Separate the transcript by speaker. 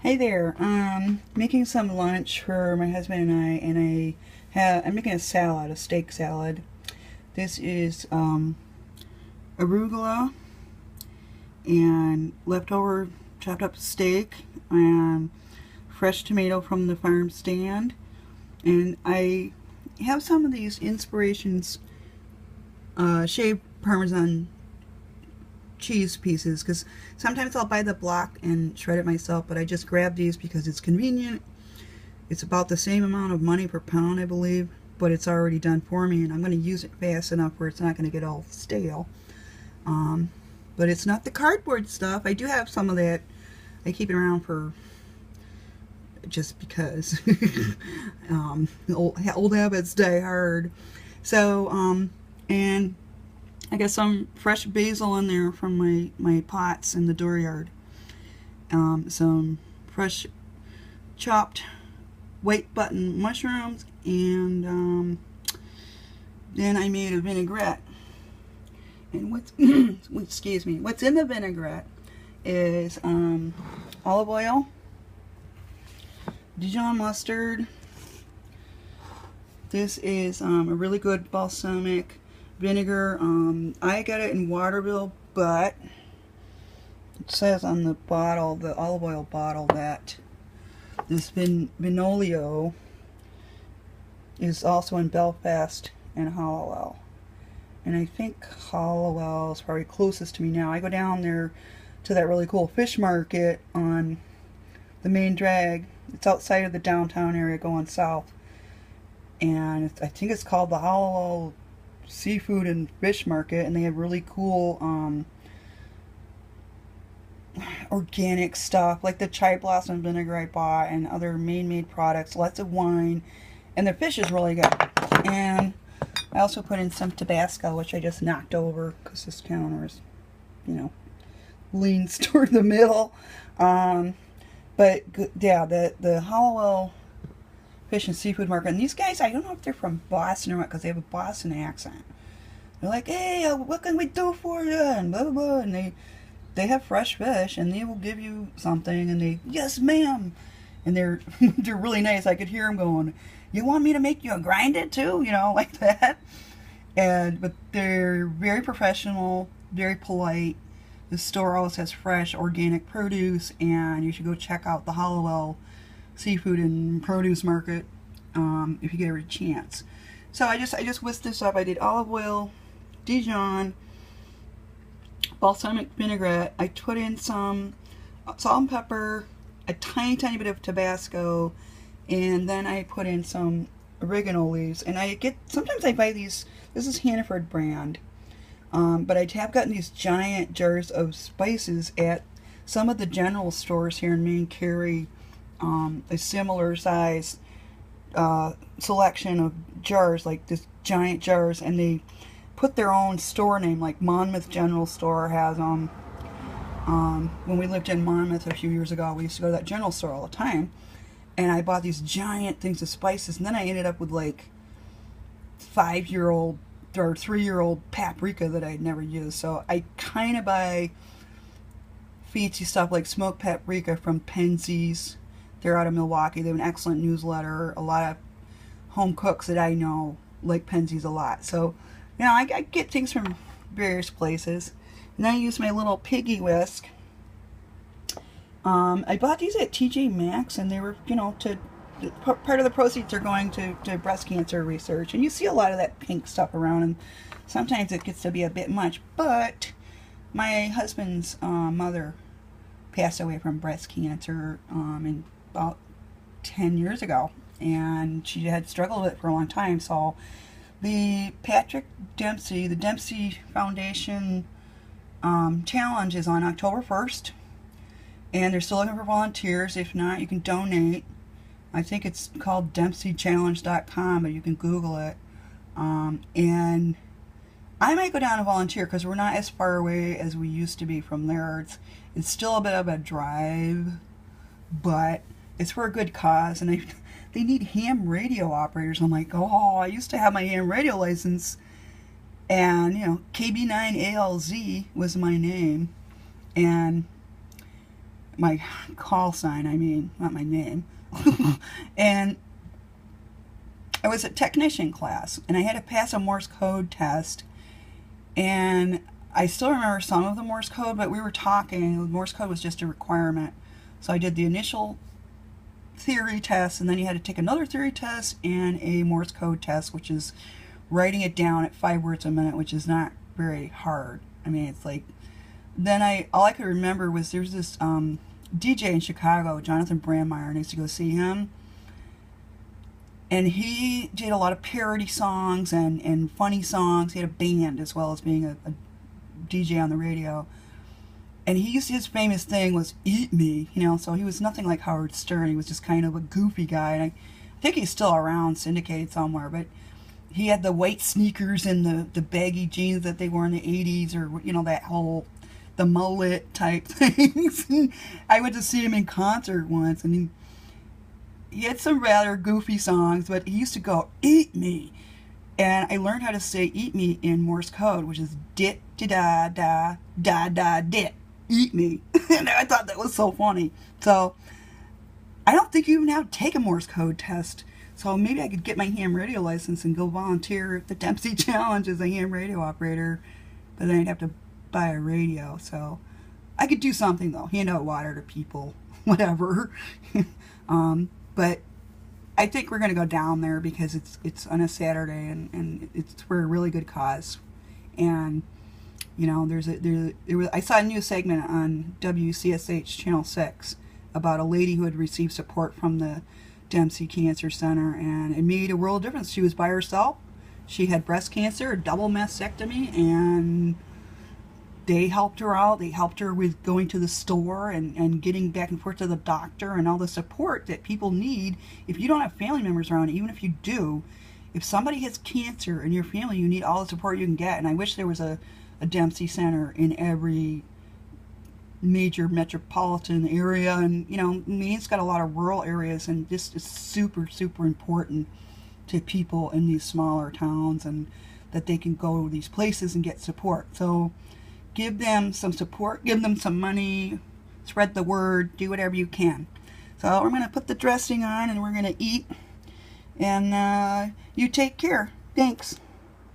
Speaker 1: Hey there. Making some lunch for my husband and I'm making a salad, a steak salad. This is arugula and leftover chopped up steak and fresh tomato from the farm stand. And I have some of these Inspirations shaved Parmesan cheese pieces, because sometimes I'll buy the block and shred it myself, but I just grab these because it's convenient. It's about the same amount of money per pound, I believe, but it's already done for me, and I'm going to use it fast enough where it's not going to get all stale. But it's not the cardboard stuff. I do have some of that. I keep it around for just because. Old habits die hard. So, and I got some fresh basil in there from my pots in the dooryard. Some fresh chopped white button mushrooms, and then I made a vinaigrette. And what's excuse me, what's in the vinaigrette is olive oil, Dijon mustard. This is a really good balsamic vinegar. I got it in Waterville, but it says on the bottle, the olive oil bottle, that this Vinolio is also in Belfast and Hollowell. And I think Hollowell is probably closest to me now. I go down there to that really cool fish market on the main drag. It's outside of the downtown area going south. And I think it's called the Hollowell Seafood and Fish Market, and they have really cool organic stuff like the chai blossom vinegar I bought and other Maine-made products, lots of wine, and the fish is really good. And I also put in some Tabasco, which I just knocked over because this counter is, leans toward the middle. But yeah, the Hollowell Fish and Seafood Market. And these guys, I don't know if they're from Boston or what, because they have a Boston accent. They're like, hey, what can we do for you? And blah, blah, blah. And they have fresh fish, and they will give you something. And they, yes, ma'am. And they're they're really nice. I could hear them going, you want me to make you grind it too? Like that. But they're very professional, very polite. The store always has fresh, organic produce, and you should go check out the Hollowell Seafood and Produce Market if you get a chance. So I just whisked this up. I did olive oil, Dijon, balsamic vinaigrette. I put in some salt and pepper, a tiny bit of Tabasco, and then I put in some oregano leaves. And sometimes I buy these. This is Hannaford brand, but I have gotten these giant jars of spices at some of the general stores here in Maine. Carry a similar size selection of jars, like this giant jars, and they put their own store name, like Monmouth General Store has when we lived in Monmouth a few years ago, we used to go to that general store all the time, and I bought these giant things of spices, and then I ended up with like 5-year-old or 3-year-old paprika that I'd never used. So I kind of buy fancy stuff like smoked paprika from Penzeys. They're out of Milwaukee. They have an excellent newsletter. A lot of home cooks that I know like Penzeys a lot. So, I get things from various places. And I use my little piggy whisk. I bought these at TJ Maxx, and they were, part of the proceeds are going to breast cancer research. And you see a lot of that pink stuff around, and sometimes it gets to be a bit much. But my husband's mother passed away from breast cancer in about 10 years ago, and she had struggled with it for a long time. So the Patrick Dempsey, the Dempsey Foundation challenge is on October 1st, and they're still looking for volunteers. If not, you can donate. I think it's called DempseyChallenge.com, but you can Google it. And I might go down and volunteer because we're not as far away as we used to be from there. It's still a bit of a drive, but it's for a good cause, and they need ham radio operators. I'm like, oh, I used to have my ham radio license, and KB9ALZ was my name, and my call sign, I mean, not my name. And I was a technician class, and I had to pass a Morse code test, and I still remember some of the Morse code, but we were talking, Morse code was just a requirement. So I did the initial theory test, and then you had to take another theory test and a Morse code test, which is writing it down at 5 words a minute, which is not very hard. I mean, it's like, then all I could remember was there's this DJ in Chicago, Jonathan Brandmeier, and I used to go see him. And he did a lot of parody songs and funny songs. He had a band as well as being a DJ on the radio. And his famous thing was "Eat Me," you know, so he was nothing like Howard Stern. He was just kind of a goofy guy. And I think he's still around, syndicated somewhere, but he had the white sneakers and the baggy jeans that they wore in the 80s, or, you know, that whole, the mullet type things. I went to see him in concert once, and he had some rather goofy songs, but he used to go, "Eat me." And I learned how to say "eat me" in Morse code, which is dit, da, da, da, da, dit. Eat me. And I thought that was so funny. So I don't think you even have to take a Morse code test. So maybe I could get my ham radio license and go volunteer at the Dempsey Challenge as a ham radio operator. But then I'd have to buy a radio. So I could do something, though. Hand out water to people. Whatever. But I think we're going to go down there because it's on a Saturday, and it's for a really good cause. And you know, I saw a new segment on WCSH Channel 6 about a lady who had received support from the Dempsey Cancer Center, and it made a world of difference. She was by herself. She had breast cancer, a double mastectomy, and they helped her out. They helped her with going to the store and getting back and forth to the doctor, and all the support that people need. If you don't have family members around, even if you do, if somebody has cancer in your family, you need all the support you can get. And I wish there was a Dempsey Center in every major metropolitan area. And, you know, Maine's got a lot of rural areas, and this is super, super important to people in these smaller towns, and that they can go to these places and get support. So give them some support, give them some money, spread the word, do whatever you can. So we're going to put the dressing on, and we're going to eat, and you take care. Thanks.